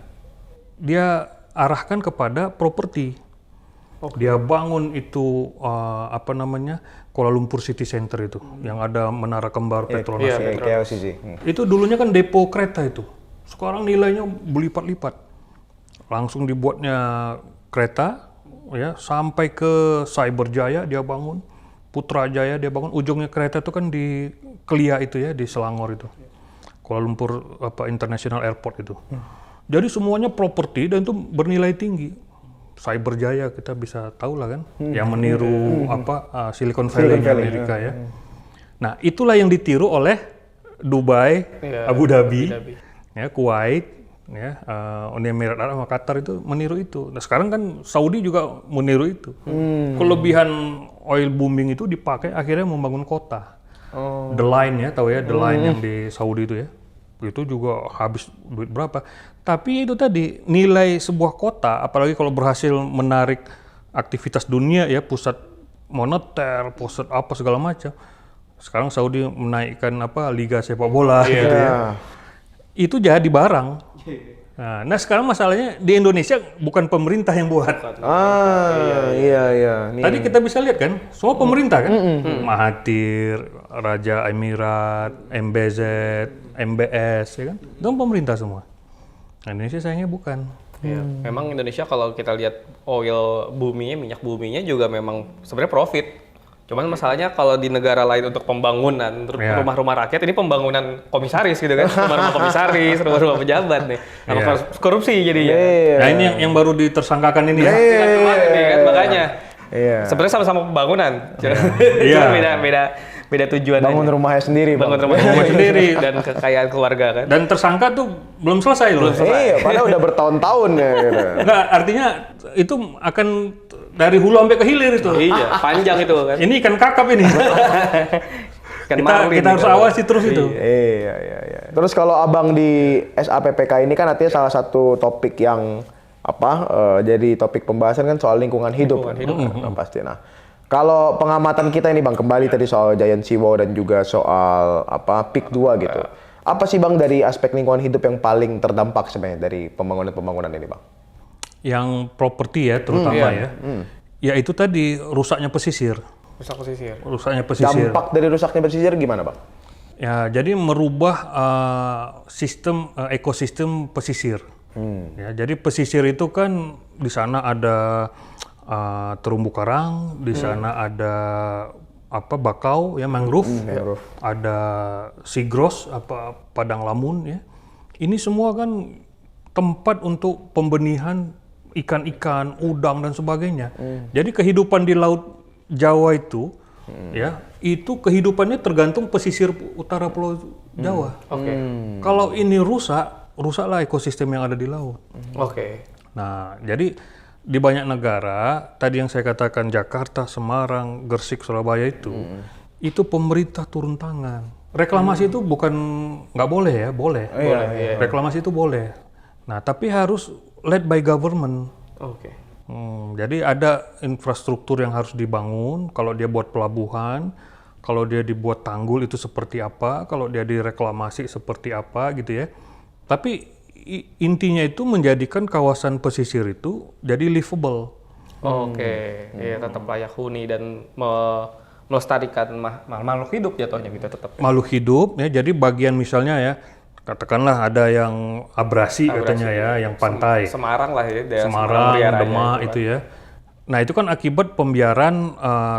[SPEAKER 1] dia arahkan kepada properti. Dia bangun itu Kuala Lumpur City Center itu yang ada menara kembar Petronas. Itu dulunya kan depo kereta itu. Sekarang nilainya berlipat-lipat. Langsung dibuatnya kereta ya sampai ke Cyberjaya dia bangun, Putrajaya dia bangun. Ujungnya kereta itu kan di Kelia itu ya, di Selangor itu. Kuala Lumpur International Airport itu. Jadi semuanya properti dan itu bernilai tinggi. Cyberjaya kita bisa tahu lah kan, yang meniru Silicon Valley Amerika ya. Nah itulah yang ditiru oleh Dubai, Abu Dhabi, ya, Kuwait, ya, Uni Emirat Arab sama Qatar itu meniru itu. Nah sekarang kan Saudi juga meniru itu. Kelebihan oil booming itu dipakai akhirnya membangun kota. The Line ya, tahu ya, The Line yang di Saudi itu ya. Itu juga habis duit berapa. Tapi itu tadi, nilai sebuah kota, apalagi kalau berhasil menarik aktivitas dunia ya, pusat moneter, pusat apa segala macam. Sekarang Saudi menaikkan liga sepak bola gitu ya. Itu jadi barang. Nah sekarang masalahnya di Indonesia bukan pemerintah yang buat.
[SPEAKER 2] Iya.
[SPEAKER 1] Tadi kita bisa lihat kan, semua pemerintah kan, Mahathir, Raja Emirat, MBZ, MBS, ya kan, itu pemerintah semua. Nah, Indonesia sayangnya bukan.
[SPEAKER 3] Iya. Memang Indonesia kalau kita lihat oil boomingnya, minyak boomingnya juga memang sebenarnya profit. Cuman masalahnya kalau di negara lain untuk pembangunan rumah-rumah rakyat, ini pembangunan komisaris gitu kan, rumah-rumah komisaris, rumah-rumah pejabat nih, korupsi jadinya.
[SPEAKER 1] Nah ini yang baru ditersangkakan ini ya.
[SPEAKER 3] Kan, makanya. Sebenarnya sama-sama pembangunan, cuma beda tujuan.
[SPEAKER 2] Bangun rumahnya sendiri.
[SPEAKER 3] Bangun rumahnya sendiri dan kekayaan keluarga kan.
[SPEAKER 1] Dan tersangka tuh belum selesai loh.
[SPEAKER 2] Iya, padahal udah bertahun-tahun ya. Gitu.
[SPEAKER 1] Enggak, artinya itu akan dari hulu sampai ke hilir itu.
[SPEAKER 3] Iya, panjang itu kan.
[SPEAKER 1] Ini ikan kakap ini. kita harus awasi terus itu.
[SPEAKER 2] Iya. Terus kalau abang di SAPPK ini kan artinya salah satu topik yang jadi topik pembahasan kan soal lingkungan hidup. Pasti. Nah, kalau pengamatan kita ini bang, kembali tadi soal Giant Seawall dan juga soal PIK 2 gitu. Apa sih bang dari aspek lingkungan hidup yang paling terdampak sebenarnya dari pembangunan ini bang?
[SPEAKER 1] Yang properti ya terutama ya itu tadi rusaknya pesisir. Rusaknya pesisir.
[SPEAKER 2] Dampak dari rusaknya pesisir gimana bang?
[SPEAKER 1] Ya jadi merubah sistem ekosistem pesisir. Ya jadi pesisir itu kan di sana ada terumbu karang, di sana ada bakau ya, mangrove, ada seagrass padang lamun ya. Ini semua kan tempat untuk pembenihan ikan-ikan, udang dan sebagainya. Jadi kehidupan di Laut Jawa itu ya, itu kehidupannya tergantung pesisir utara Pulau Jawa. Kalau ini rusaklah ekosistem yang ada di laut. Nah, jadi di banyak negara, tadi yang saya katakan Jakarta, Semarang, Gresik, Surabaya itu pemerintah turun tangan. Reklamasi itu bukan nggak boleh ya, boleh. Reklamasi itu boleh. Nah, tapi harus led by government. Jadi ada infrastruktur yang harus dibangun. Kalau dia buat pelabuhan, kalau dia dibuat tanggul itu seperti apa, kalau dia direklamasi seperti apa gitu ya. Tapi intinya itu menjadikan kawasan pesisir itu jadi livable.
[SPEAKER 3] Ya tetap layak huni dan melestarikan makhluk hidup jatuhnya gitu tetap.
[SPEAKER 1] Makhluk hidup ya, jadi bagian misalnya ya, katakanlah ada yang abrasi katanya ya, yang pantai.
[SPEAKER 3] Semarang lah ya,
[SPEAKER 1] Semarang, Demak itu ya. Nah itu kan akibat pembiaran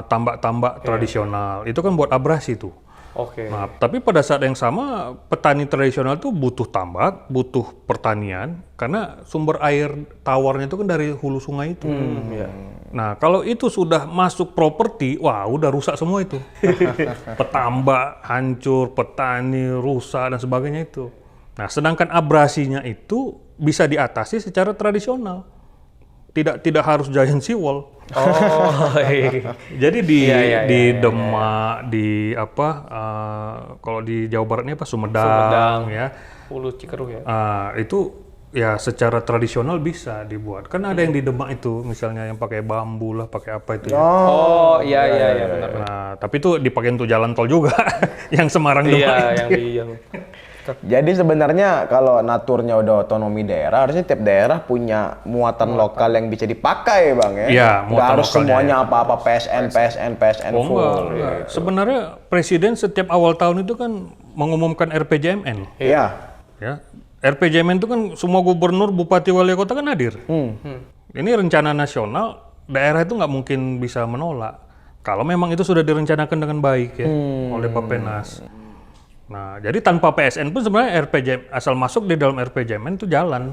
[SPEAKER 1] tambak-tambak tradisional. Itu kan buat abrasi tuh. Nah, tapi pada saat yang sama petani tradisional tuh butuh tambak, butuh pertanian karena sumber air tawarnya itu kan dari hulu sungai itu. Nah, kalau itu sudah masuk properti, wah udah rusak semua itu. Petambak hancur, petani rusak dan sebagainya itu. Nah, sedangkan abrasinya itu bisa diatasi secara tradisional. Tidak harus Giant Seawall. Jadi di Demak, di kalau di Jawa Barat ini Sumedang ya.
[SPEAKER 3] Hulu Cikeruh ya.
[SPEAKER 1] Itu ya secara tradisional bisa dibuat. Kan ada yang di Demak itu misalnya yang pakai bambu lah, pakai apa itu ya.
[SPEAKER 3] Iya benar.
[SPEAKER 1] Nah, tapi itu dipakai untuk jalan tol juga yang Semarang Demak.
[SPEAKER 2] Jadi sebenarnya kalau naturnya udah otonomi daerah, harusnya tiap daerah punya muatan lokal yang bisa dipakai bang ya.
[SPEAKER 1] Iya,
[SPEAKER 2] nggak harus semuanya apa-apa PSN full.
[SPEAKER 1] Enggak. Sebenarnya Presiden setiap awal tahun itu kan mengumumkan RPJMN.
[SPEAKER 2] Iya.
[SPEAKER 1] Ya, RPJMN itu kan semua gubernur, bupati, wali kota kan hadir. Ini rencana nasional, daerah itu nggak mungkin bisa menolak. Kalau memang itu sudah direncanakan dengan baik ya oleh Bappenas. Nah, jadi tanpa PSN pun sebenarnya RPJMN asal masuk di dalam RPJMN itu jalan.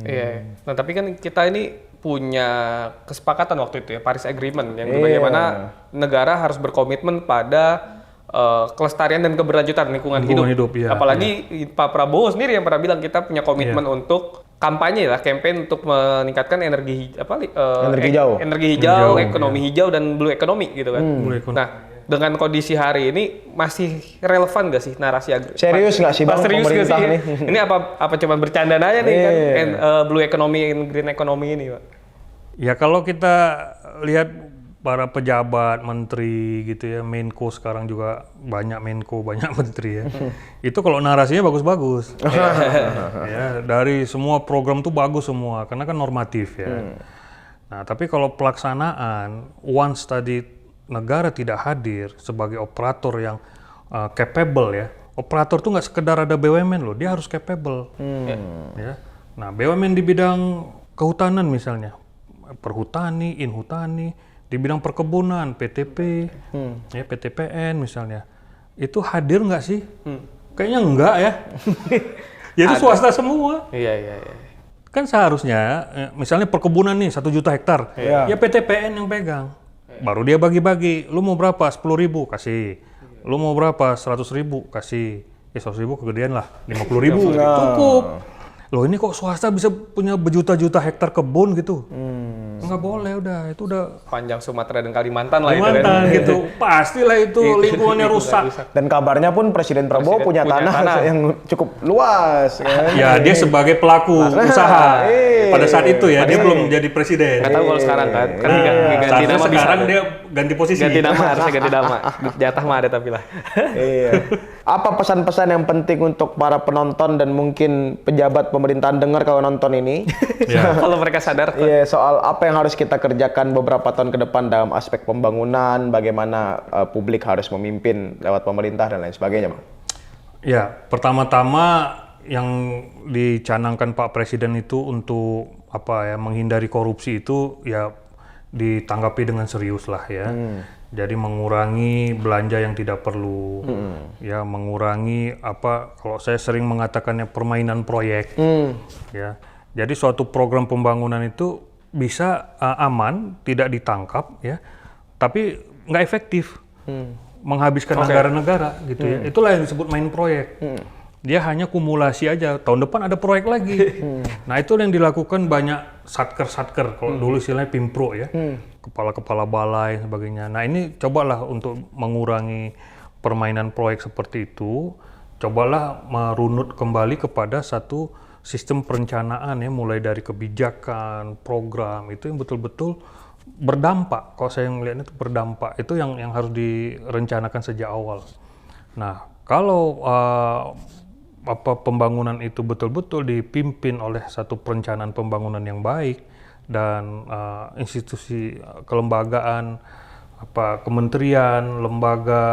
[SPEAKER 3] Iya. Nah, tapi kan kita ini punya kesepakatan waktu itu ya, Paris Agreement yang bagaimana negara harus berkomitmen pada kelestarian dan keberlanjutan lingkungan hidup.
[SPEAKER 1] Ya,
[SPEAKER 3] apalagi Pak Prabowo sendiri yang pernah bilang kita punya komitmen untuk kampanye lah, campaign untuk meningkatkan energi hijau, ekonomi hijau dan blue economy gitu kan. Nah, dengan kondisi hari ini masih relevan gak sih narasi
[SPEAKER 2] serius nggak sih Bang pemerintah nih?
[SPEAKER 3] Ini apa cuma bercanda aja nih kan blue economy and green economy ini, Pak?
[SPEAKER 1] Ya kalau kita lihat para pejabat, menteri gitu ya, Menko sekarang juga banyak Menko, banyak menteri ya. Itu kalau narasinya bagus-bagus. Ya, dari semua program tuh bagus semua, karena kan normatif ya. Nah, tapi kalau pelaksanaan, once tadi negara tidak hadir sebagai operator yang capable ya. Operator tuh nggak sekedar ada BUMN loh, dia harus capable. Ya. Nah, BUMN di bidang kehutanan misalnya, perhutani, inhutani, di bidang perkebunan, PTP, ya PTPN misalnya, itu hadir nggak sih? Kayaknya enggak ya. Ya itu swasta semua.
[SPEAKER 3] Iya.
[SPEAKER 1] Kan seharusnya, misalnya perkebunan nih 1 juta hektar, ya PTPN yang pegang. Baru dia bagi-bagi, lu mau berapa? 10.000 kasih. Lu mau berapa? 100.000 kasih. 100.000 kegedean lah, 50.000 cukup. Loh ini kok swasta bisa punya berjuta-juta hektar kebun gitu? Nggak boleh, udah itu udah
[SPEAKER 3] panjang Sumatera dan Kalimantan lah
[SPEAKER 1] gitu. Pastilah itu lingkungannya rusak.
[SPEAKER 2] Dan kabarnya pun Presiden Prabowo punya tanah yang cukup luas. Kan?
[SPEAKER 1] Ya dia sebagai pelaku usaha pada saat itu ya, dia belum jadi presiden.
[SPEAKER 3] Nggak tahu kalau sekarang kan ganti nama
[SPEAKER 1] sekarang dia ganti posisi.
[SPEAKER 3] Ganti nama, harusnya ganti nama. Jatah mah ada tapi lah.
[SPEAKER 2] Iya. Apa pesan-pesan yang penting untuk para penonton dan mungkin pejabat pemerintahan dengar kalau nonton ini?
[SPEAKER 3] Kalau mereka sadar.
[SPEAKER 2] Iya, soal apa yang harus kita kerjakan beberapa tahun ke depan dalam aspek pembangunan, bagaimana publik harus memimpin lewat pemerintah dan lain sebagainya, Bang.
[SPEAKER 1] Ya, pertama-tama yang dicanangkan Pak Presiden itu untuk menghindari korupsi itu ya ditanggapi dengan serius lah ya. Jadi mengurangi belanja yang tidak perlu, ya mengurangi kalau saya sering mengatakannya permainan proyek, ya. Jadi suatu program pembangunan itu bisa aman, tidak ditangkap, ya, tapi nggak efektif, menghabiskan anggaran negara, gitu ya. Itulah yang disebut main proyek. Dia hanya kumulasi aja, tahun depan ada proyek lagi. Nah itu yang dilakukan banyak satker, kalau dulu istilahnya Pimpro ya, kepala-kepala balai dan sebagainya. Nah ini cobalah untuk mengurangi permainan proyek seperti itu, cobalah merunut kembali kepada satu sistem perencanaan ya, mulai dari kebijakan, program, itu yang betul-betul berdampak. Kalau saya melihatnya itu berdampak, itu yang harus direncanakan sejak awal. Nah kalau pembangunan itu betul-betul dipimpin oleh satu perencanaan pembangunan yang baik dan institusi kelembagaan, kementerian, lembaga,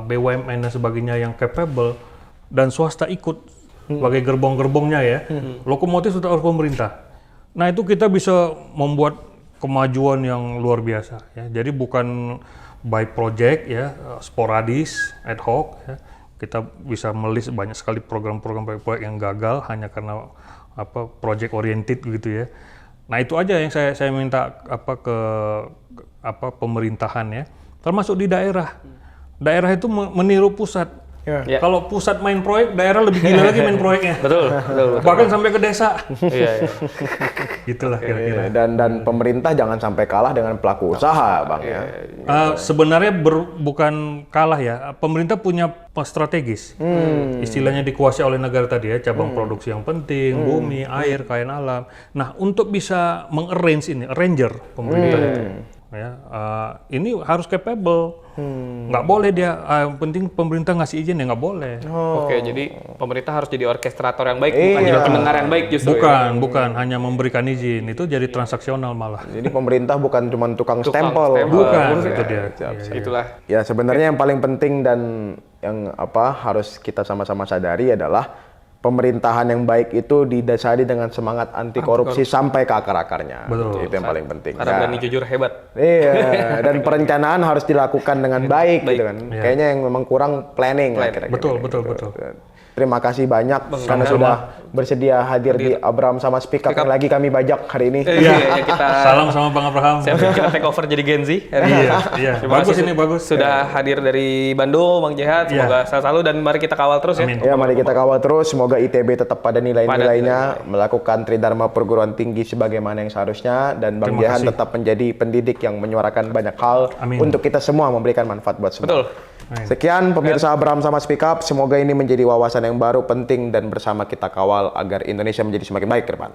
[SPEAKER 1] BUMN dan sebagainya yang capable dan swasta ikut sebagai gerbong-gerbongnya ya, lokomotif sudah harus pemerintah. Nah itu kita bisa membuat kemajuan yang luar biasa ya. Jadi bukan by project ya, sporadis, ad hoc ya. Kita bisa melis banyak sekali program-program proyek yang gagal hanya karena project oriented gitu ya. Nah itu aja yang saya minta ke pemerintahan ya, termasuk di daerah. Daerah itu meniru pusat.
[SPEAKER 3] Ya.
[SPEAKER 1] Kalau pusat main proyek, daerah lebih gila lagi main proyeknya. Betul. Bahkan sampai ke desa.
[SPEAKER 3] Iya.
[SPEAKER 1] Gitulah kira-kira.
[SPEAKER 2] Dan pemerintah jangan sampai kalah dengan pelaku usaha, Bang ya.
[SPEAKER 1] Sebenarnya bukan kalah ya. Pemerintah punya strategis. Istilahnya dikuasai oleh negara tadi ya, cabang produksi yang penting, bumi, air, kekayaan alam. Nah, untuk bisa mengarrange ini, arranger pemerintah ya, ini harus capable. Nggak boleh dia, penting pemerintah ngasih izin ya nggak boleh.
[SPEAKER 3] Oke, jadi pemerintah harus jadi orkestrator yang baik, bukan jadi pendengar yang baik justru.
[SPEAKER 1] Bukan hanya memberikan izin, itu jadi transaksional malah.
[SPEAKER 2] Jadi pemerintah bukan cuma tukang stempel.
[SPEAKER 1] Bukan, itu dia.
[SPEAKER 3] Itulah.
[SPEAKER 2] Ya sebenarnya yang paling penting dan yang harus kita sama-sama sadari adalah pemerintahan yang baik itu didasari dengan semangat anti korupsi sampai ke akar-akarnya.
[SPEAKER 1] Betul.
[SPEAKER 2] Itu yang paling penting.
[SPEAKER 3] Karena berani jujur hebat.
[SPEAKER 2] Iya, dan perencanaan harus dilakukan dengan baik gitu kan. Kayaknya yang memang kurang planning.
[SPEAKER 1] Betul.
[SPEAKER 2] Terima kasih banyak karena sudah bersedia hadir di Abraham sama Speak Up yang lagi kami bajak hari ini.
[SPEAKER 3] Iya, kita
[SPEAKER 1] salam sama Bang Abraham.
[SPEAKER 3] Kita take over jadi Gen Z.
[SPEAKER 1] Iya. Bagus ini, bagus.
[SPEAKER 3] Sudah hadir dari Bandung, Bang Jehat. Semoga sehat selalu dan mari kita kawal terus.
[SPEAKER 2] Amin. Ya, mari kita kawal terus. Semoga ITB tetap pada nilai-nilainya, melakukan Tridharma perguruan tinggi sebagaimana yang seharusnya, dan Bang Jehat tetap menjadi pendidik yang menyuarakan banyak hal untuk kita semua, memberikan manfaat buat semua.
[SPEAKER 3] Betul.
[SPEAKER 2] Sekian pemirsa Abraham sama Speak Up. Semoga ini menjadi wawasan yang baru, penting, dan bersama kita kawal agar Indonesia menjadi semakin baik ke depan.